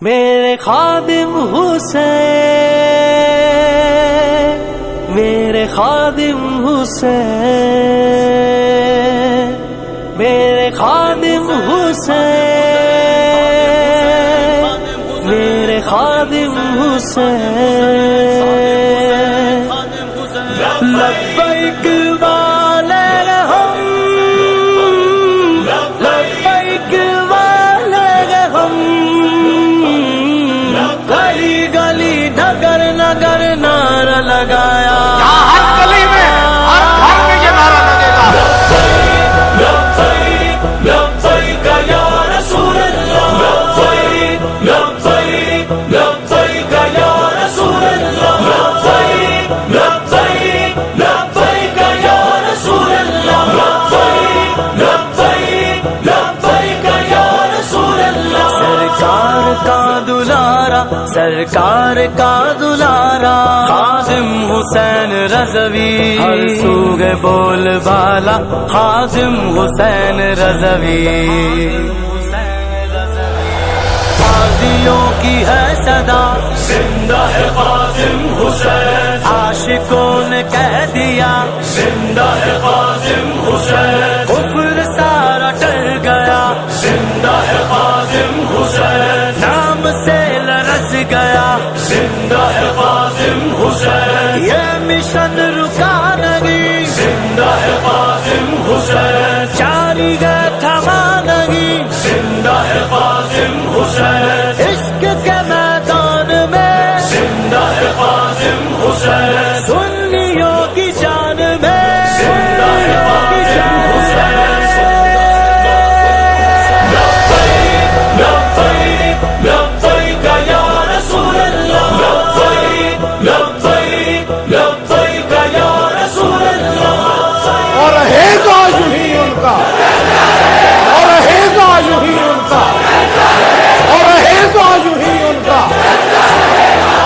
میرے خادم حسین، میرے خادم حسین، میرے خادم حسین، میرے خادم حسین، لبیک والے ہم، لبیک والے ہم، گلی گلی نگر نگر نعرہ لگایا، ہر گلی میں ہر گھر میں یہ نعرہ لگے گا، لبیک لبیک یا رسول اللہ، لبیک لبیک لبیک یا رسول اللہ، لبیک لبیک لبیک یا رسول اللہ، لبیک لبیک لبیک یا رسول اللہ۔ سرکار کا دلارا، سرکار کا دلارا، خادم حسین رضوی، ہر سوگ بول بالا، خادم حسین رضوی، قاضیوں کی ہے صدا، زندہ ہے خادم حسین، عاشقوں نے کہہ دیا، زندہ ہے خادم حسین، کفر سارا ٹل گیا، زندہ ہے خادم حسین، نام سے لرز گیا، زندہ ہے خادم حسین، یہ مشن رکا نہیں، زندہ ہے خادم حسین، جاری ہے تھما نہیں، زندہ ہے خادم حسین، عشق کے میدان میں، زندہ ہے خادم حسین، سنیوں کی جان میں، زندہ ہے خادم حسین، لبیک لبیک لبیک یا رسول اللہ، لبیک لبیک لبیک یا رسول اللہ۔ اور رہے گا یوں ہی ان کا، اور رہے گا یوں ہی ان کا، اور رہے گا یوں ہی ان کا۔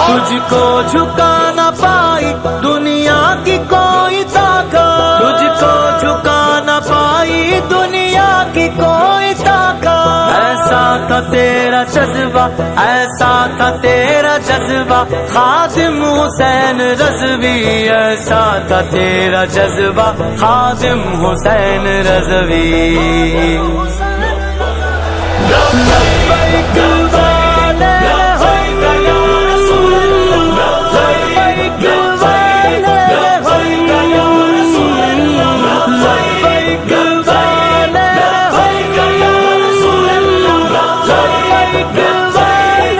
تجھ کو جھکا نہ پائی دنیا کی کوئی طاقت، تجھ کو جھکا نہ پائی دنیا کی کوئی طاقت، ایسا تھا تیرا جذبہ، ایسا تھا تیرا جذبہ، خادم حسین رضوی، ایسا تھا تیرا جذبہ، خادم حسین رضوی، لبیک والے ہم، لبیک والے ہم، لبیک والے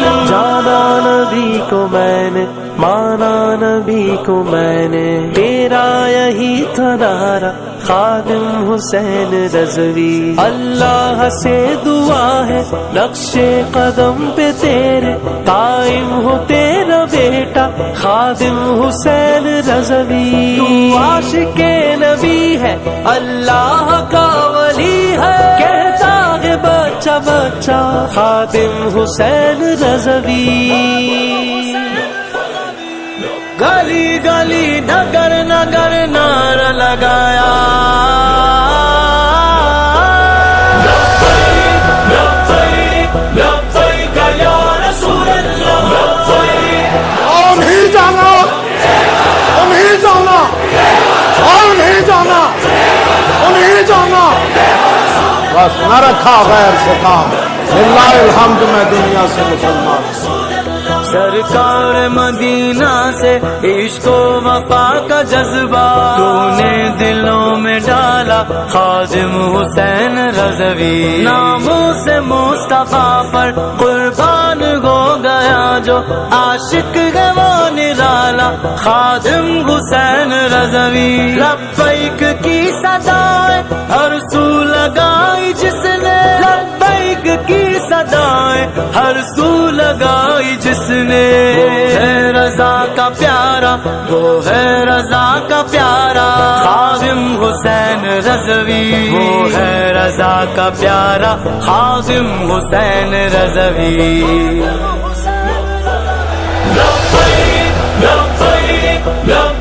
ہم، جانا نبی کو میں نے، مانا نبی کو میں نے، تیرا یہی تھا نعرہ، خادم حسین رضوی، اللہ سے دعا ہے نقش قدم پہ تیرے، قائم ہو تیرا بیٹا خادم حسین رضوی، تو عاشق نبی ہے، اللہ کا ولی ہے، کہتا ہے بچہ بچہ خادم حسین رضوی، گلی گلی نگر نگر نعرہ لگایا، لبیک لبیک لبیک یا رسول اللہ، لبیک۔ اور نہیں جانا، اور نہیں جانا، اور نہیں جانا، اور نہیں جانا، بس نہ رکھا غیر سے کام، للہ الحمد میں دنیا سے مسلمان۔ سرکار مدینہ سے عشق و وفا کا جذبہ تو نے دلوں میں ڈالا، خادم حسین رضوی، ناموں سے مصطفیٰ پر قربان ہو گیا جو عاشق ہے وہ نرالا، خادم حسین رضوی، لبیک کی صدائیں ہر سو لگائی جس نے، لبیک کی صدائیں ہر سو لگائی جس نے، وہ ہے رضا کا پیارا، وہ ہے رضا کا پیارا، خادم حسین رضوی، وہ ہے رضا کا پیارا، خادم حسین رضوی، لبیک لبیک لبیک